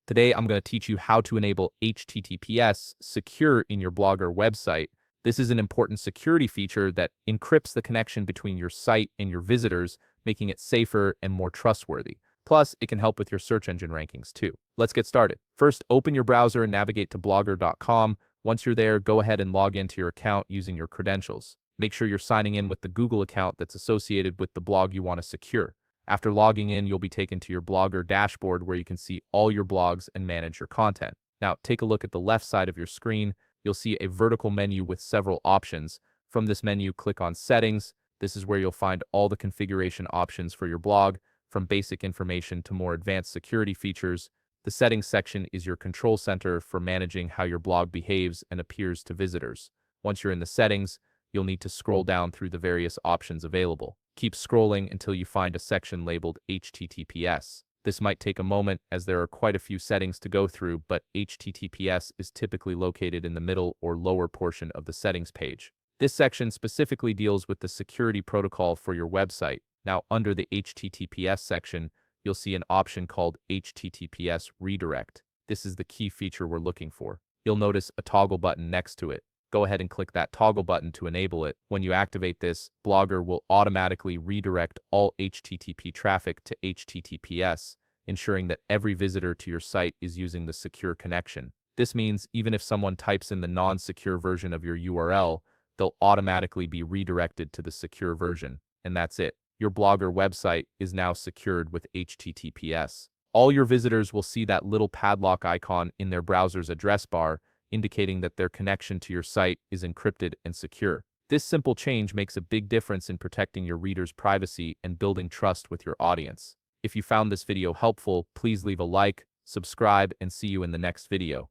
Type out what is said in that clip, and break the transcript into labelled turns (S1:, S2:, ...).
S1: Today, I'm going to teach you how to enable HTTPS secure in your Blogger website. This is an important security feature that encrypts the connection between your site and your visitors, making it safer and more trustworthy. Plus, it can help with your search engine rankings too. Let's get started. First, open your browser and navigate to blogger.com. Once you're there, go ahead and log into your account using your credentials. Make sure you're signing in with the Google account that's associated with the blog you want to secure. After logging in, you'll be taken to your Blogger dashboard where you can see all your blogs and manage your content. Now, take a look at the left side of your screen. You'll see a vertical menu with several options. From this menu, click on Settings. This is where you'll find all the configuration options for your blog, from basic information to more advanced security features. The Settings section is your control center for managing how your blog behaves and appears to visitors. Once you're in the settings, you'll need to scroll down through the various options available. Keep scrolling until you find a section labeled HTTPS. This might take a moment as there are quite a few settings to go through, but HTTPS is typically located in the middle or lower portion of the settings page. This section specifically deals with the security protocol for your website. Now, under the HTTPS section, you'll see an option called HTTPS Redirect. This is the key feature we're looking for. You'll notice a toggle button next to it. Go ahead and click that toggle button to enable it. When you activate this, Blogger will automatically redirect all HTTP traffic to HTTPS, ensuring that every visitor to your site is using the secure connection. This means even if someone types in the non-secure version of your URL, they'll automatically be redirected to the secure version. And that's it. Your Blogger website is now secured with HTTPS. All your visitors will see that little padlock icon in their browser's address bar, indicating that their connection to your site is encrypted and secure. This simple change makes a big difference in protecting your readers' privacy and building trust with your audience. If you found this video helpful, please leave a like, subscribe, and see you in the next video.